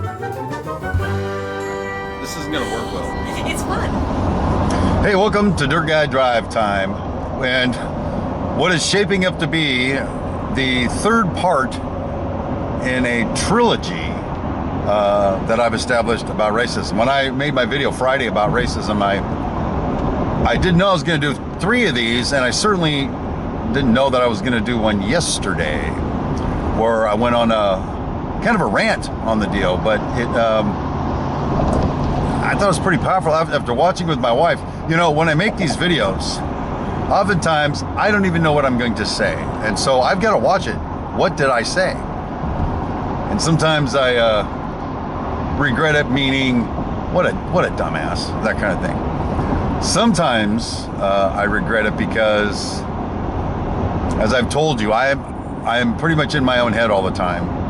This isn't gonna work well. It's fun. Hey, welcome to Dirt Guy Drive Time, and what is shaping up to be the third part in a trilogy that I've established about racism. When I made my video Friday about racism, I didn't know I was going to do 3 of these, and I certainly didn't know that I was going to do one yesterday, where I went on a kind of a rant on the deal, but I thought it was pretty powerful after watching with my wife. You know, when I make these videos, oftentimes I don't even know what I'm going to say, and so I've got to watch it. What did I say? And sometimes I regret it, meaning what a dumbass, that kind of thing. Sometimes I regret it because, as I've told you, I am pretty much in my own head all the time.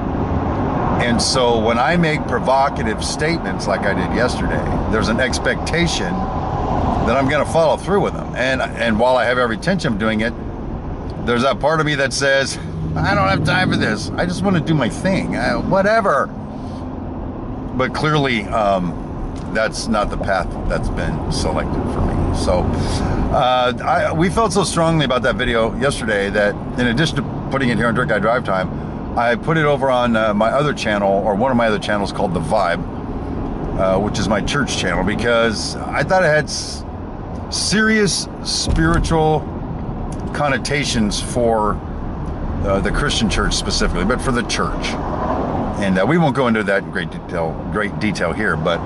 And so when I make provocative statements like I did yesterday, there's an expectation that I'm going to follow through with them. And while I have every intention of doing it, there's that part of me that says, I don't have time for this. I just want to do my thing, whatever. But clearly, that's not the path that's been selected for me. So we felt so strongly about that video yesterday that in addition to putting it here on Dirt Guy Drive Time, I put it over on my other channel, or one of my other channels called The Vibe, which is my church channel, because I thought it had serious spiritual connotations for the Christian church specifically, but for the church. And we won't go into that in great detail here, but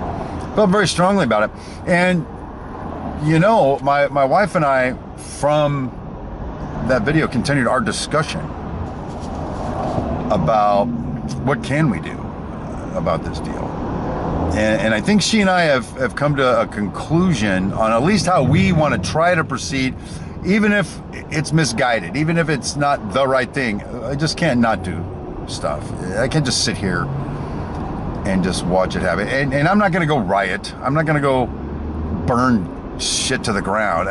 felt very strongly about it. And you know, my wife and I, from that video, continued our discussion about what can we do about this deal. And I think she and I have come to a conclusion on at least how we want to try to proceed, even if it's misguided, even if it's not the right thing. I just can't not do stuff. I can't just sit here and just watch it happen. And I'm not going to go riot. I'm not going to go burn shit to the ground.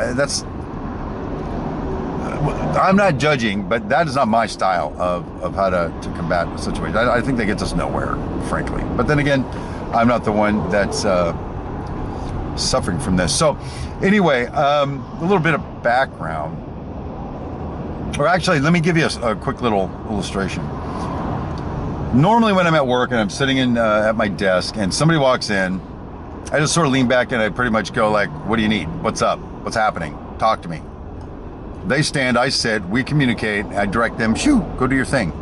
I'm not judging, but that is not my style of how to combat a situation. I think that gets us nowhere, frankly. But then again, I'm not the one that's suffering from this. So anyway, a little bit of background. Or actually, let me give you a quick little illustration. Normally when I'm at work and I'm sitting at my desk and somebody walks in, I just sort of lean back and I pretty much go like, what do you need? What's up? What's happening? Talk to me. They stand, I sit, we communicate, I direct them, shoo, go do your thing.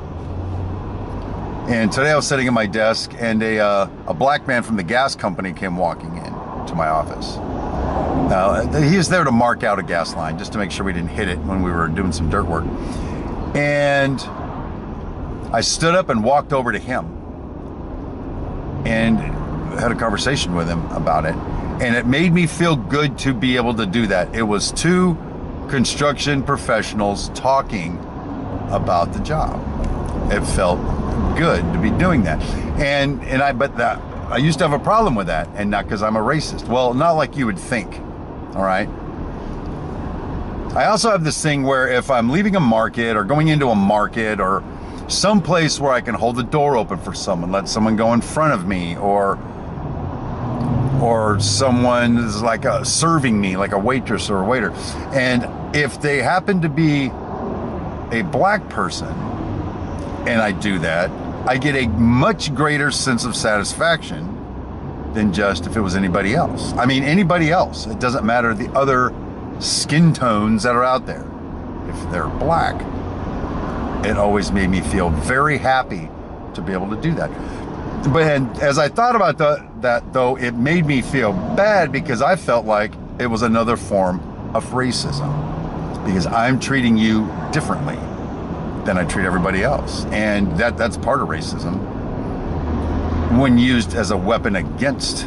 And today I was sitting at my desk and a black man from the gas company came walking in to my office. He was there to mark out a gas line just to make sure we didn't hit it when we were doing some dirt work. And I stood up and walked over to him and had a conversation with him about it. And it made me feel good to be able to do that. It was 2 construction professionals talking about the job. It felt good to be doing that. But I used to have a problem with that, and not because I'm a racist. Well, not like you would think, all right? I also have this thing where if I'm leaving a market or going into a market or some place where I can hold the door open for someone, let someone go in front of me, or someone is like serving me, like a waitress or a waiter. And if they happen to be a black person and I do that, I get a much greater sense of satisfaction than just if it was anybody else. I mean, anybody else. It doesn't matter the other skin tones that are out there. If they're black, it always made me feel very happy to be able to do that. But as I thought about that, though, it made me feel bad because I felt like it was another form of racism, because I'm treating you differently than I treat everybody else. And that's part of racism when used as a weapon against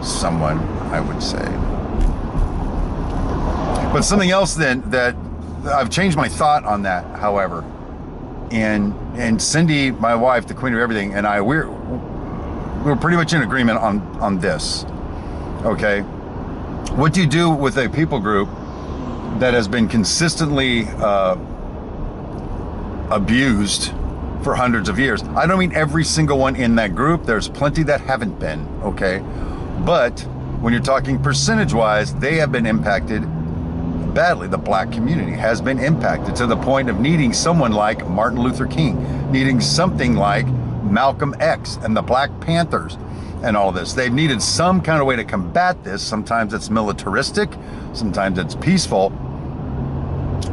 someone, I would say. But something else then that I've changed my thought on that, however, and Cindy, my wife, the queen of everything, and we're pretty much in agreement on this. Okay, what do you do with a people group that has been consistently abused for hundreds of years. I don't mean every single one in that group. There's plenty that haven't been, okay? But when you're talking percentage-wise, they have been impacted badly. The black community has been impacted to the point of needing someone like Martin Luther King, needing something like Malcolm X and the Black Panthers and all this. They've needed some kind of way to combat this. Sometimes it's militaristic, sometimes it's peaceful.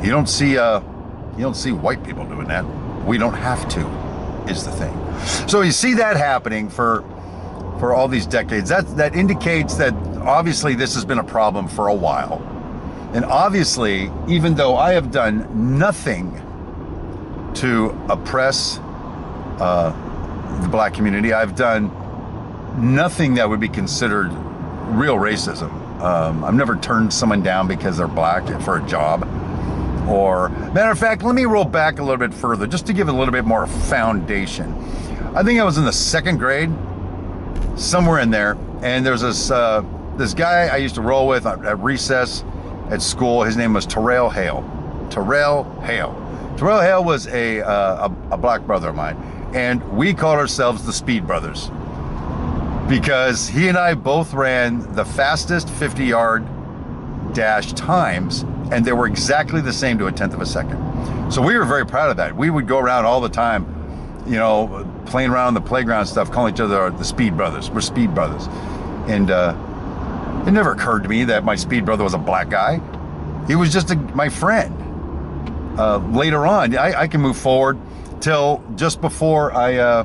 You don't see white people doing that. We don't have to, is the thing. So you see that happening for all these decades. That indicates that obviously this has been a problem for a while. And obviously, even though I have done nothing to oppress the black community, I've done nothing that would be considered real racism. I've never turned someone down because they're black for a job. Or, matter of fact, let me roll back a little bit further just to give it a little bit more foundation. I think I was in the 2nd grade, somewhere in there, and there's this guy I used to roll with at recess at school. His name was Terrell Hale. Terrell Hale was a black brother of mine, and we called ourselves the Speed Brothers because he and I both ran the fastest 50-yard dash times, and they were exactly the same to a 1/10 of a second. So we were very proud of that. We would go around all the time, you know, playing around on the playground and stuff, calling each other the Speed Brothers. We're Speed Brothers. And it never occurred to me that my Speed Brother was a black guy. He was just my friend. Later on, I can move forward till just before I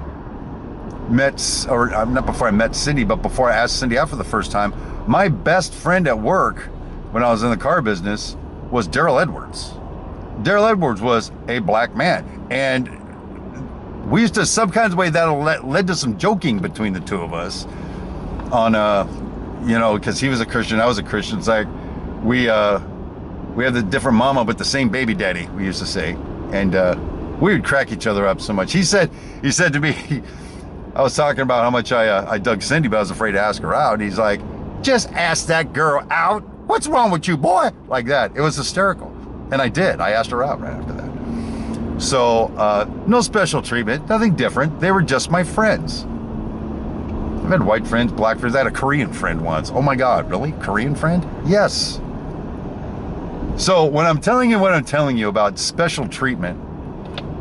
met, or not before I met Cindy, but before I asked Cindy out for the first time. My best friend at work when I was in the car business was Daryl Edwards. Daryl Edwards was a black man, and we used to, some kinds of way that led to some joking between the two of us on, you know, because he was a Christian, I was a Christian. It's like we have the different mama but the same baby daddy, we used to say, and we would crack each other up so much. He said to me, I was talking about how much I dug Cindy, but I was afraid to ask her out. He's like, just ask that girl out. What's wrong with you, boy? Like that. It was hysterical. And I did. I asked her out right after that. So, no special treatment, nothing different. They were just my friends. I've had white friends, black friends. I had a Korean friend once. Oh my God, really? Korean friend? Yes. So when I'm telling you what I'm telling you about special treatment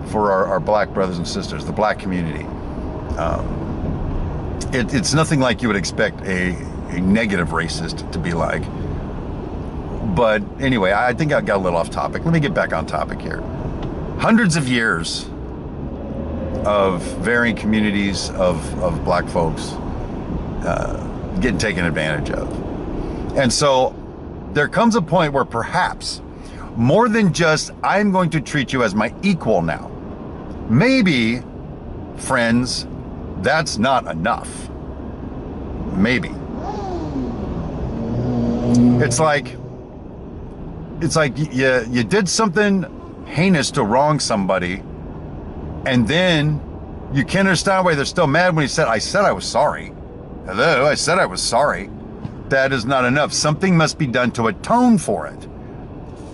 for our black brothers and sisters, the black community, it's nothing like you would expect a negative racist to be like. But anyway, I think I got a little off topic. Let me get back on topic here. Hundreds of years of varying communities of black folks getting taken advantage of. And so there comes a point where perhaps more than just, I'm going to treat you as my equal now. Maybe, friends, that's not enough. Maybe. It's like you did something heinous to wrong somebody, and then you can't understand why they're still mad when he said, I said I was sorry. Hello, I said I was sorry. That is not enough. Something must be done to atone for it,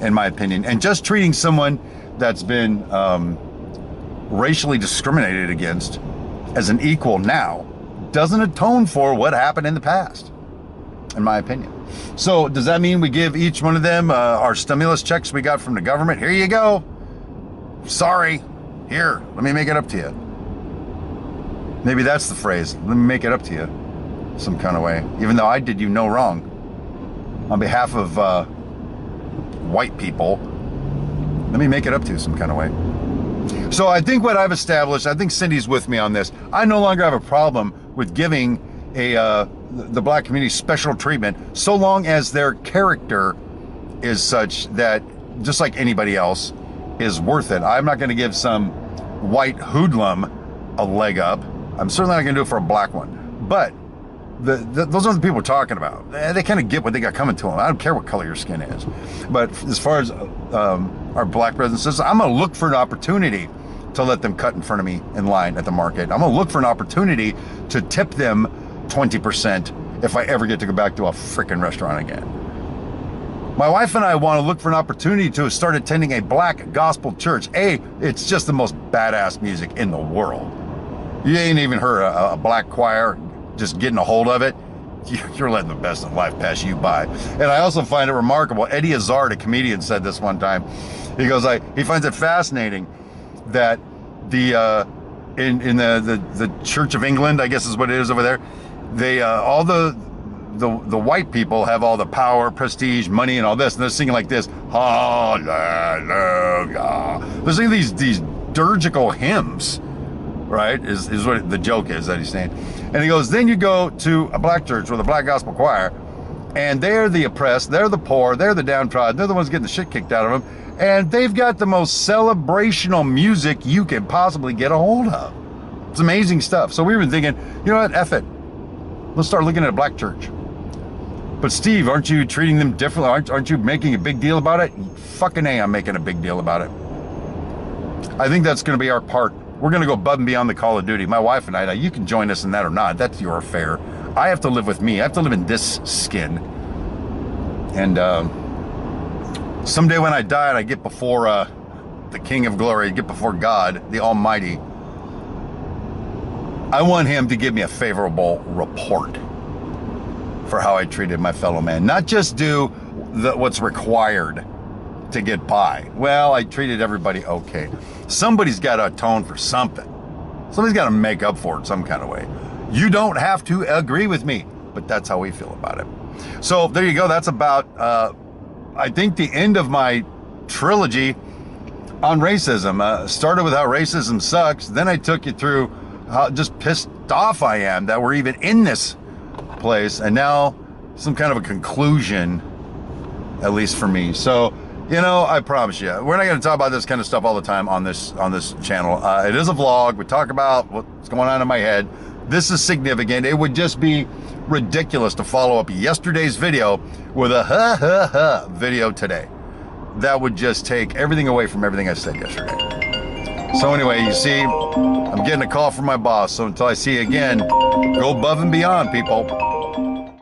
in my opinion. And just treating someone that's been racially discriminated against as an equal now doesn't atone for what happened in the past, in my opinion. So does that mean we give each one of them our stimulus checks we got from the government? Here you go. Sorry. Here, let me make it up to you. Maybe that's the phrase. Let me make it up to you some kind of way. Even though I did you no wrong. On behalf of white people, let me make it up to you some kind of way. So I think what I've established, I think Cindy's with me on this. I no longer have a problem with giving the black community special treatment, so long as their character is such that, just like anybody else, is worth it. I'm not going to give some white hoodlum a leg up. I'm certainly not going to do it for a black one. But those are the people we're talking about. They kind of get what they got coming to them. I don't care what color your skin is. But as far as our black brothers and sisters, I'm going to look for an opportunity to let them cut in front of me in line at the market. I'm going to look for an opportunity to tip them 20% if I ever get to go back to a freaking restaurant again. My wife and I want to look for an opportunity to start attending a black gospel church. It's just the most badass music in the world. You ain't even heard a black choir just getting a hold of it. You're letting the best of life pass you by. And I also find it remarkable. Eddie Izzard, a comedian, said this one time. He goes, he finds it fascinating that in the Church of England, I guess is what it is over there, they all the white people have all the power, prestige, money, and all this, and they're singing like this, hallelujah. They're singing these dirgical hymns, right? Is what the joke is that he's saying. And he goes, then you go to a black church with a black gospel choir, and they're the oppressed, they're the poor, they're the downtrodden, they're the ones getting the shit kicked out of them, and they've got the most celebrational music you can possibly get a hold of. It's amazing stuff. So we've been thinking, you know what, F it. Let's start looking at a black church. But Steve, aren't you treating them differently? Aren't you making a big deal about it? Fucking A, I'm making a big deal about it. I think that's going to be our part. We're going to go above and beyond the call of duty. My wife and I, now you can join us in that or not. That's your affair. I have to live with me. I have to live in this skin. And someday when I die and I get before the King of Glory, get before God, the Almighty, I want him to give me a favorable report for how I treated my fellow man. Not just do what's required to get by. Well, I treated everybody okay. Somebody's got to atone for something. Somebody's got to make up for it some kind of way. You don't have to agree with me, but that's how we feel about it. So there you go. That's about, I think, the end of my trilogy on racism. Started with how racism sucks. Then I took you through how just pissed off I am that we're even in this place, and now some kind of a conclusion, at least for me. So, you know, I promise you, we're not going to talk about this kind of stuff all the time on this channel. It is a vlog. We talk about what's going on in my head. This is significant. It would just be ridiculous to follow up yesterday's video with a video today. That would just take everything away from everything I said yesterday. So anyway, you see, I'm getting a call from my boss. So until I see you again, go above and beyond, people.